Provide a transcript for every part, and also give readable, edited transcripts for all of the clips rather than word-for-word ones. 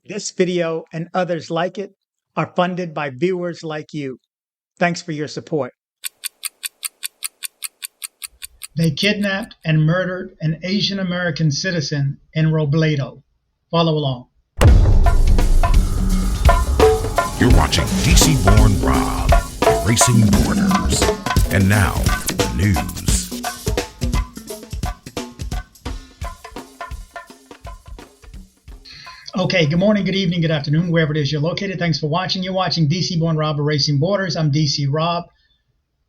This video and others like it are funded by viewers like you. Thanks for your support. They kidnapped and murdered an Asian American citizen in Robledo. Follow along. You're watching DC-born Rob, Erasing Borders. And now, the news. Okay, good morning, good evening, good afternoon, wherever it is you're located. Thanks for watching. You're watching DC-born Rob, Erasing Borders. I'm DC Rob.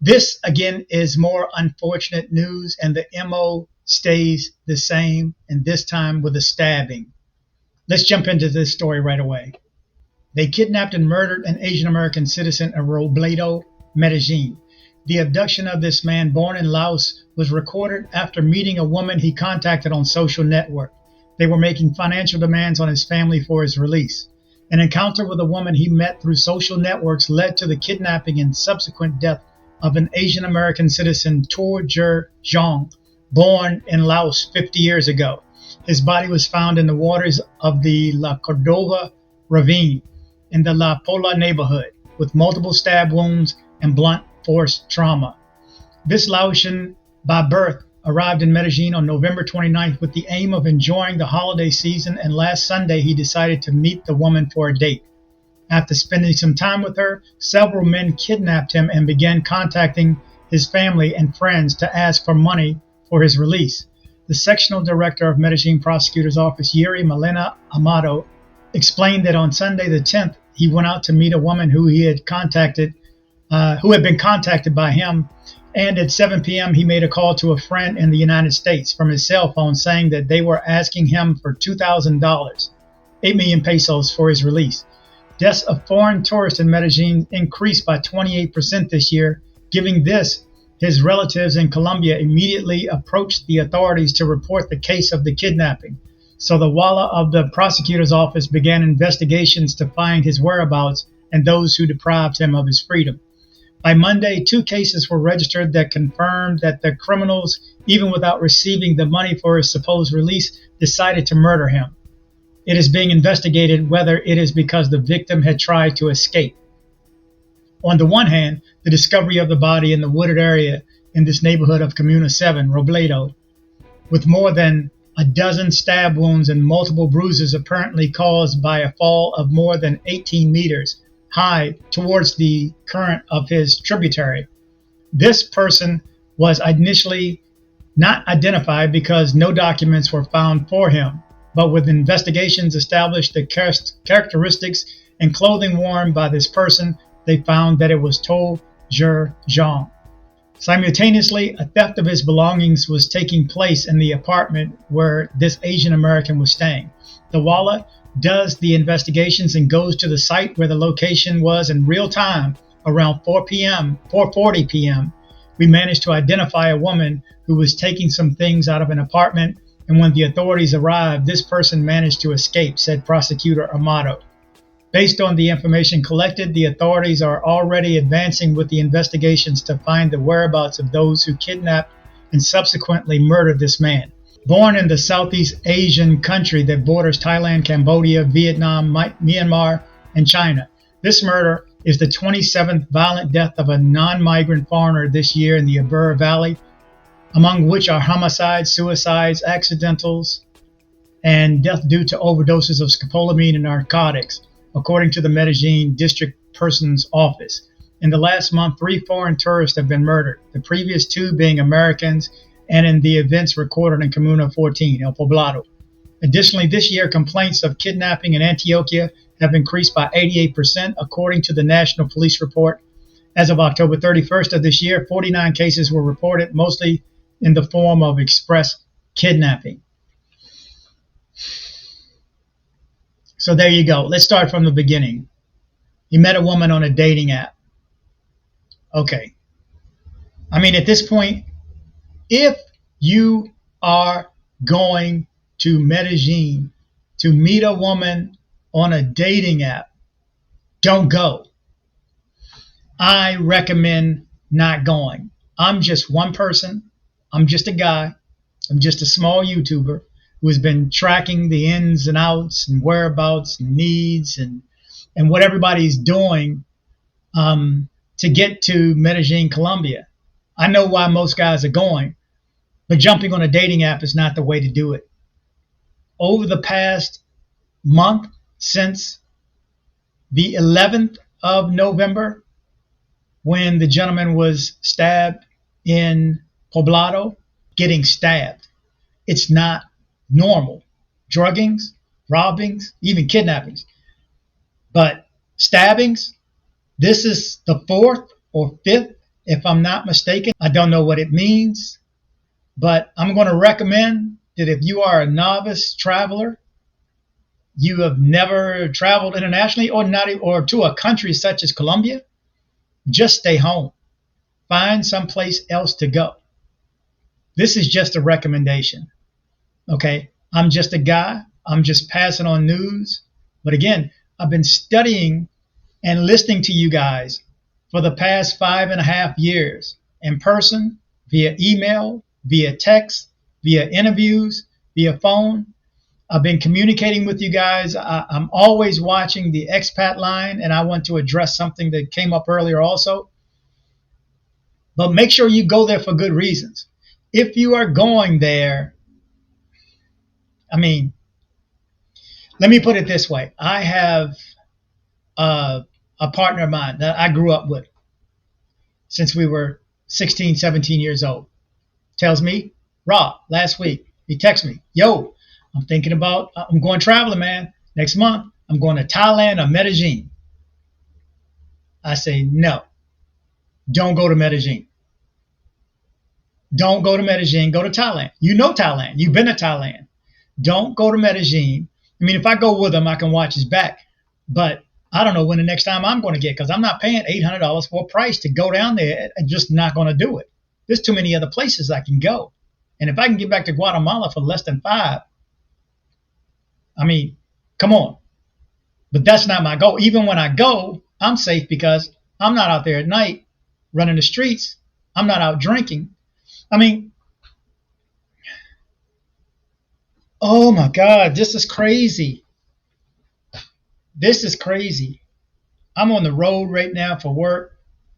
This, again, is more unfortunate news, and the MO stays the same, and this time with a stabbing. Let's jump into this story right away. They kidnapped and murdered an Asian American citizen in Robledo, Medellin. The abduction of this man, born in Laos, was recorded after meeting a woman he contacted on social network. They were making financial demands on his family for his release. An encounter with a woman he met through social networks led to the kidnapping and subsequent death of an Asian American citizen, Tou Ger Xiong, born in Laos 50 years ago. His body was found in the waters of the La Cordova ravine in the La Pola neighborhood with multiple stab wounds and blunt force trauma. This Laotian by birth arrived in Medellin on November 29th with the aim of enjoying the holiday season, and last Sunday he decided to meet the woman for a date. After spending some time with her, several men kidnapped him and began contacting his family and friends to ask for money for his release. The sectional director of Medellin Prosecutor's Office, Yuri Melena Amado, explained that on Sunday the 10th, he went out to meet a woman who had been contacted by him, and at 7 p.m. he made a call to a friend in the United States from his cell phone saying that they were asking him for $2,000, 8 million pesos, for his release. Deaths of foreign tourists in Medellin increased by 28% this year. Given this, his relatives in Colombia immediately approached the authorities to report the case of the kidnapping. So the Walla of the prosecutor's office began investigations to find his whereabouts and those who deprived him of his freedom. By Monday, 2 cases were registered that confirmed that the criminals, even without receiving the money for his supposed release, decided to murder him. It is being investigated whether it is because the victim had tried to escape. On the one hand, the discovery of the body in the wooded area in this neighborhood of Comuna 7, Robledo, with more than a dozen stab wounds and multiple bruises apparently caused by a fall of more than 18 meters high towards the current of his tributary. This person was initially not identified because no documents were found for him, but with investigations established the characteristics and clothing worn by this person, they found that it was Tou Ger Xiong. Simultaneously, a theft of his belongings was taking place in the apartment where this Asian American was staying. The Walla does the investigations and goes to the site where the location was in real time around 4:40 p.m. We managed to identify a woman who was taking some things out of an apartment, and when the authorities arrived, this person managed to escape, said Prosecutor Amado. Based on the information collected, the authorities are already advancing with the investigations to find the whereabouts of those who kidnapped and subsequently murdered this man. Born in the Southeast Asian country that borders Thailand, Cambodia, Vietnam, Myanmar, and China, this murder is the 27th violent death of a non-migrant foreigner this year in the Aburrá Valley, among which are homicides, suicides, accidentals, and death due to overdoses of scopolamine and narcotics, according to the Medellin District Person's Office. In the last month, 3 foreign tourists have been murdered, the previous 2 being Americans, and in the events recorded in Comuna 14, El Poblado. Additionally, this year, complaints of kidnapping in Antioquia have increased by 88%, according to the National Police Report. As of October 31st of this year, 49 cases were reported, mostly in the form of express kidnapping. So there you go. Let's start from the beginning. He met a woman on a dating app. Okay. I mean, at this point, if you are going to Medellin to meet a woman on a dating app, don't go. I recommend not going. I'm just one person. I'm just a guy. I'm just a small YouTuber. who has been tracking the ins and outs and whereabouts and needs and what everybody's doing to get to Medellin, Colombia. I know why most guys are going, but jumping on a dating app is not the way to do it. Over the past month, since the 11th of November, when the gentleman was stabbed in Poblado, getting stabbed, it's not normal. Druggings, robbings, even kidnappings. But stabbings, this is the fourth or fifth, if I'm not mistaken. I don't know what it means, but I'm going to recommend that if you are a novice traveler, you have never traveled internationally or to a country such as Colombia, just stay home. Find someplace else to go. This is just a recommendation. Okay, I'm just a guy. I'm just passing on news. But again, I've been studying and listening to you guys for the past 5.5 years in person, via email, via text, via interviews, via phone. I've been communicating with you guys. I'm always watching the expat line, and I want to address something that came up earlier also. But make sure you go there for good reasons. If you are going there, I mean, let me put it this way. I have a partner of mine that I grew up with since we were 16, 17 years old. Tells me, Rob, last week, he texts me, yo, I'm thinking about, I'm going traveling, man. Next month, I'm going to Thailand or Medellin. I say, no, don't go to Medellin. Don't go to Medellin, go to Thailand. You know Thailand. You've been to Thailand. Don't go to Medellin. I mean, if I go with him, I can watch his back. But I don't know when the next time I'm going to get, because I'm not paying $800 for a price to go down there. I'm just not going to do it. There's too many other places I can go. And if I can get back to Guatemala for less than $5, I mean, come on. But that's not my goal. Even when I go, I'm safe because I'm not out there at night running the streets. I'm not out drinking. I mean, oh my God, this is crazy. This is crazy. I'm on the road right now for work.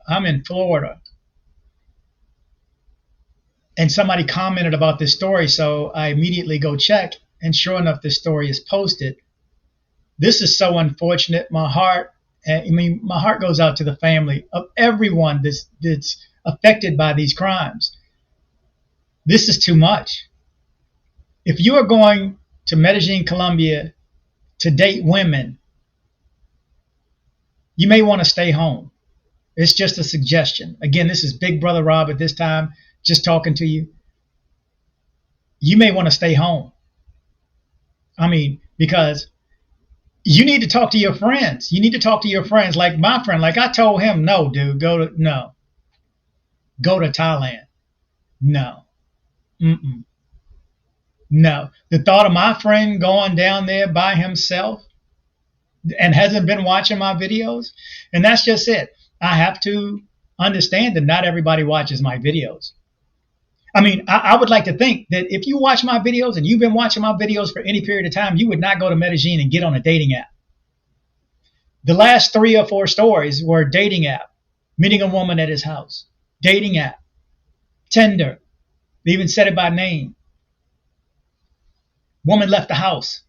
I'm in Florida. And somebody commented about this story, so I immediately go check. And sure enough, this story is posted. This is so unfortunate. My heart goes out to the family of everyone that's affected by these crimes. This is too much. If you are going to Medellin, Colombia to date women, you may want to stay home. It's just a suggestion. Again, this is Big Brother Rob at this time, just talking to you. You may want to stay home. I mean, because you need to talk to your friends. You need to talk to your friends. Like my friend, like I told him, no, dude, go to Thailand. No. Mm-mm. No. The thought of my friend going down there by himself and hasn't been watching my videos, and that's just it. I have to understand that not everybody watches my videos. I mean, I would like to think that if you watch my videos and you've been watching my videos for any period of time, you would not go to Medellin and get on a dating app. The last 3 or 4 stories were dating app, meeting a woman at his house, dating app, Tinder. They even said it by name. Woman left the house.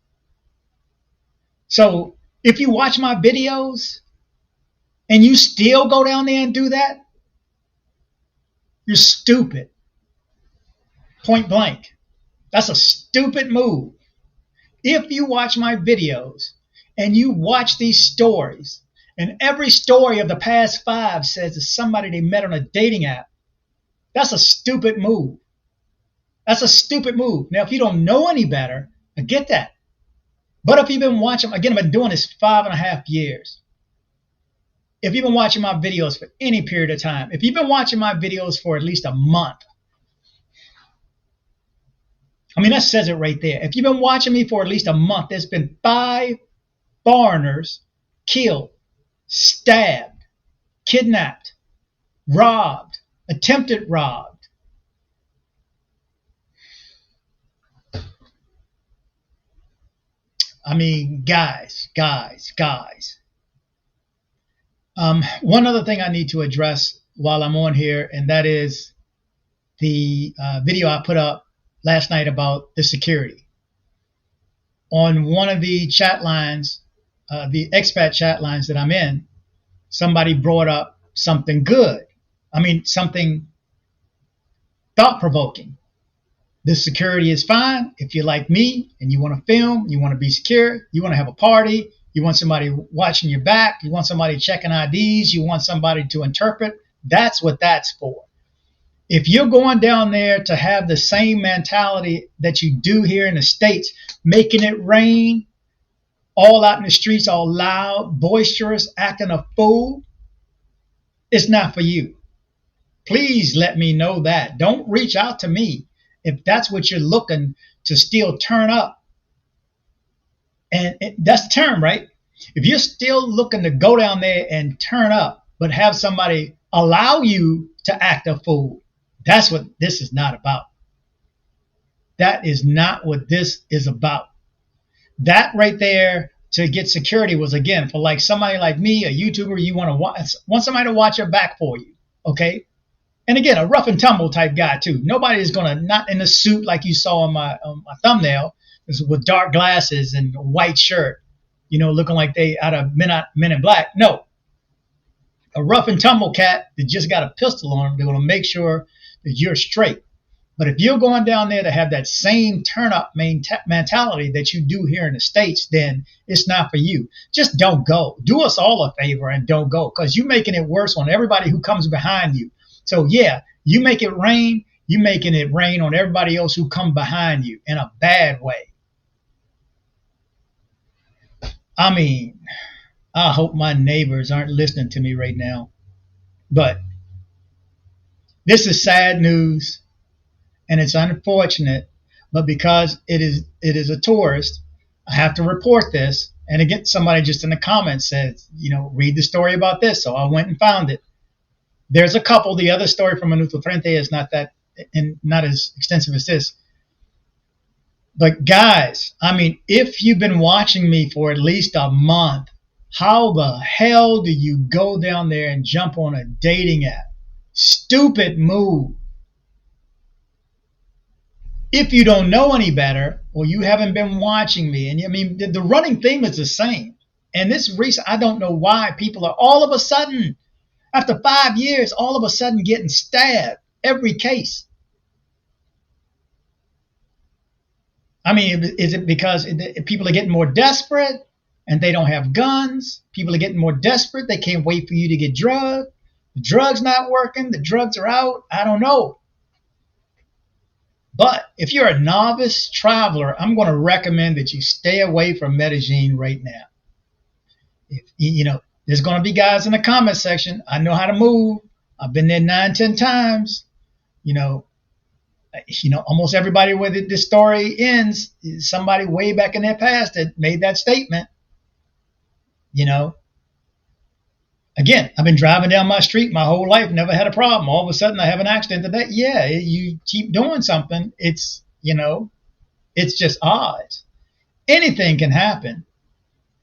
So if you watch my videos and you still go down there and do that, you're stupid. Point blank. That's a stupid move. If you watch my videos and you watch these stories, and every story of the past 5 says it's somebody they met on a dating app, that's a stupid move. That's a stupid move. Now, if you don't know any better, I get that. But if you've been watching, again, I've been doing this 5.5 years. If you've been watching my videos for any period of time, if you've been watching my videos for at least a month, I mean, that says it right there. If you've been watching me for at least a month, there's been 5 foreigners killed, stabbed, kidnapped, robbed, attempted robbed. I mean, guys. One other thing I need to address while I'm on here, and that is the video I put up last night about the security. On one of the chat lines, the expat chat lines that I'm in, somebody brought up something good. I mean, something thought-provoking. The security is fine if you're like me and you want to film, you want to be secure, you want to have a party, you want somebody watching your back, you want somebody checking IDs, you want somebody to interpret. That's what that's for. If you're going down there to have the same mentality that you do here in the States, making it rain, all out in the streets, all loud, boisterous, acting a fool, it's not for you. Please let me know that. Don't reach out to me if that's what you're looking to still turn up. And that's the term, right? If you're still looking to go down there and turn up, but have somebody allow you to act a fool, that's what this is not about. That is not what this is about. That right there to get security was, again, for like somebody like me, a YouTuber, you want somebody to watch your back for you, okay? And again, a rough and tumble type guy too. Nobody is gonna, not in a suit like you saw on my thumbnail, with dark glasses and a white shirt, looking like they out of Men in Black. No, a rough and tumble cat that just got a pistol on him. They're gonna make sure that you're straight. But if you're going down there to have that same turn-up mentality that you do here in the States, then it's not for you. Just don't go. Do us all a favor and don't go, because you're making it worse on everybody who comes behind you. So, yeah, you make it rain, you're making it rain on everybody else who come behind you in a bad way. I mean, I hope my neighbors aren't listening to me right now. But this is sad news. And it's unfortunate, but because it is a tourist, I have to report this. And again, somebody just in the comments said, read the story about this. So I went and found it. There's a couple. The other story from Manuto Frente is not as extensive as this. But guys, I mean, if you've been watching me for at least a month, how the hell do you go down there and jump on a dating app? Stupid move. If you don't know any better, or you haven't been watching me, and I mean, the running theme is the same. And this recent, I don't know why people are all of a sudden, after 5 years, all of a sudden getting stabbed every case. I mean, is it because people are getting more desperate and they don't have guns? People are getting more desperate. They can't wait for you to get drugged. The drug's not working. The drugs are out. I don't know. But if you're a novice traveler, I'm going to recommend that you stay away from Medellin right now. If there's going to be guys in the comment section. I know how to move. I've been there 9-10 times. Almost everybody where this story ends is somebody way back in their past that made that statement. Again, I've been driving down my street my whole life, never had a problem. All of a sudden I have an accident today. Yeah, you keep doing something. It's just odds. Anything can happen.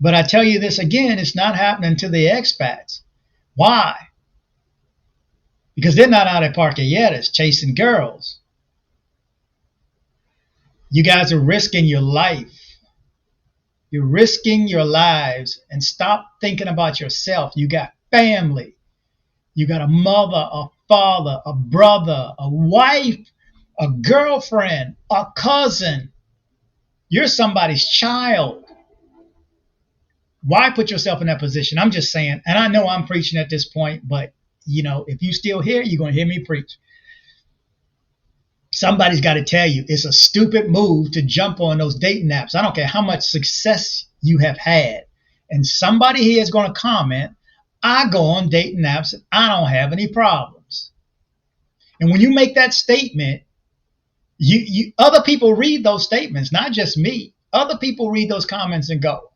But I tell you this again, it's not happening to the expats. Why? Because they're not out at parquilleras chasing girls. You guys are risking your life. You're risking your lives, and stop thinking about yourself. You got family. You got a mother, a father, a brother, a wife, a girlfriend, a cousin. You're somebody's child. Why put yourself in that position? I'm just saying, and I know I'm preaching at this point, but if you still here, you're going to hear me preach. Somebody's got to tell you it's a stupid move to jump on those dating apps. I don't care how much success you have had. And somebody here is going to comment, I go on dating apps and I don't have any problems. And when you make that statement, you other people read those statements, not just me. Other people read those comments and go,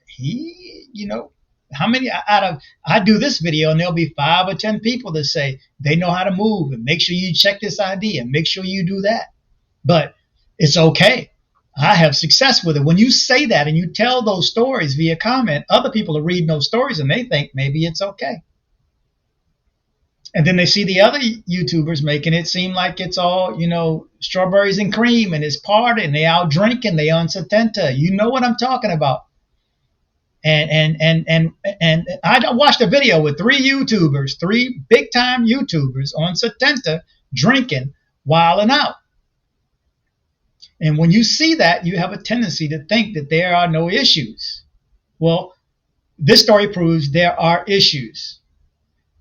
how many I do this video and there'll be 5 or 10 people that say they know how to move and make sure you check this ID and make sure you do that. But it's okay. I have success with it. When you say that and you tell those stories via comment, other people are reading those stories and they think maybe it's okay. And then they see the other YouTubers making it seem like it's all, strawberries and cream and it's party and they out drinking, they on Satenta. You know what I'm talking about. And I watched a video with three big time YouTubers on Satenta drinking, wilding out. And when you see that, you have a tendency to think that there are no issues. Well, this story proves there are issues.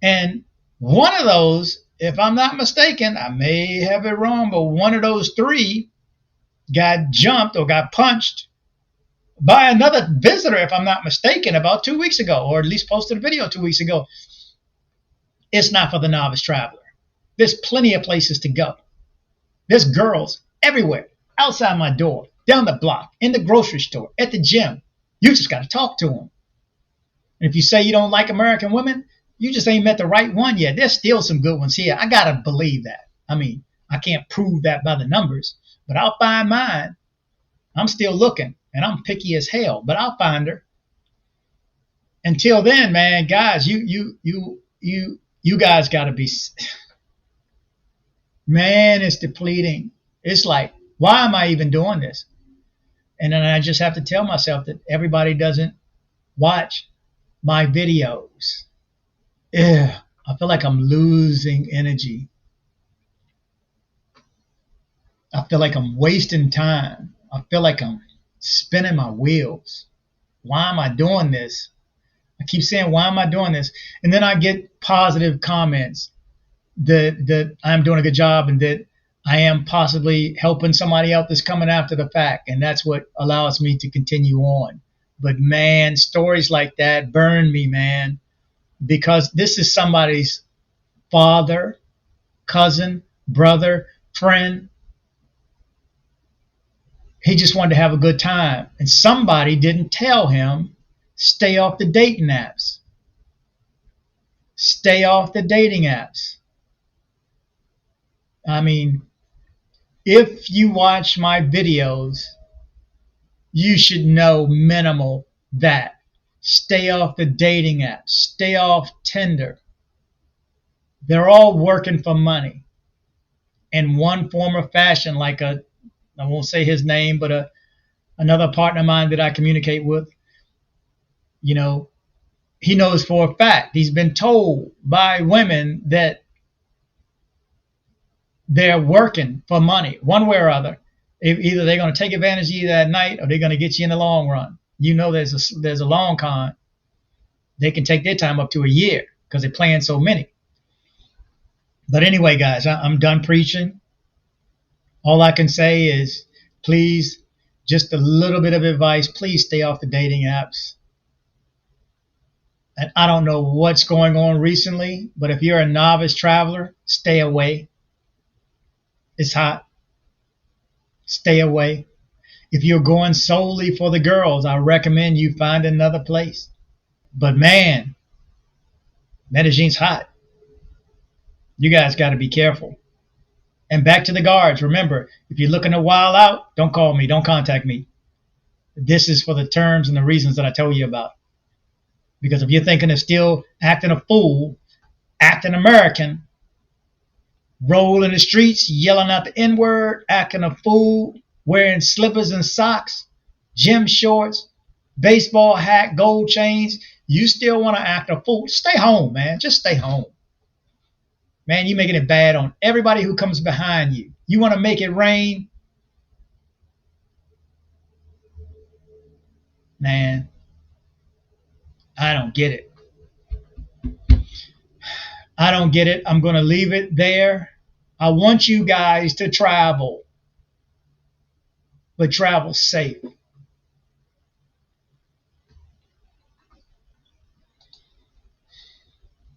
And one of those, if I'm not mistaken, I may have it wrong, but one of those three got jumped or got punched by another visitor, if I'm not mistaken, about 2 weeks ago, or at least posted a video 2 weeks ago. It's not for the novice traveler. There's plenty of places to go. There's girls everywhere, outside my door, down the block, in the grocery store, at the gym. You just got to talk to them. And if you say you don't like American women, you just ain't met the right one yet. There's still some good ones here. I got to believe that. I mean, I can't prove that by the numbers, but I'll find mine. I'm still looking, and I'm picky as hell, but I'll find her. Until then, man, guys, you guys got to be, man, it's depleting. It's like, why am I even doing this? And then I just have to tell myself that everybody doesn't watch my videos. I feel like I'm losing energy. I feel like I'm wasting time. I feel like I'm spinning my wheels. Why am I doing this? I keep saying, why am I doing this? And then I get positive comments that I'm doing a good job and that I am possibly helping somebody out that's coming after the fact. And that's what allows me to continue on. But man, stories like that burn me, man, because this is somebody's father, cousin, brother, friend. He just wanted to have a good time. And somebody didn't tell him, stay off the dating apps. Stay off the dating apps. I mean, if you watch my videos, you should know minimal that. Stay off the dating apps. Stay off Tinder. They're all working for money in one form or fashion, like I won't say his name, but another partner of mine that I communicate with, he knows for a fact, he's been told by women that they're working for money, one way or other. Either they're going to take advantage of you that night or they're going to get you in the long run. There's a long con. They can take their time up to a year because they're playing so many. But anyway, guys, I'm done preaching. All I can say is, please, just a little bit of advice. Please stay off the dating apps. And I don't know what's going on recently, but if you're a novice traveler, stay away. It's hot. Stay away. If you're going solely for the girls, I recommend you find another place. But man, Medellin's hot. You guys got to be careful. And back to the guards. Remember, if you're looking to wild out, don't call me. Don't contact me. This is for the terms and the reasons that I told you about. Because if you're thinking of still acting a fool, acting American, rolling the streets, yelling out the N-word, acting a fool, wearing slippers and socks, gym shorts, baseball hat, gold chains, you still want to act a fool, stay home, man. Just stay home. Man, you're making it bad on everybody who comes behind you. You want to make it rain? Man, I don't get it. I don't get it. I'm going to leave it there. I want you guys to travel, but travel safe.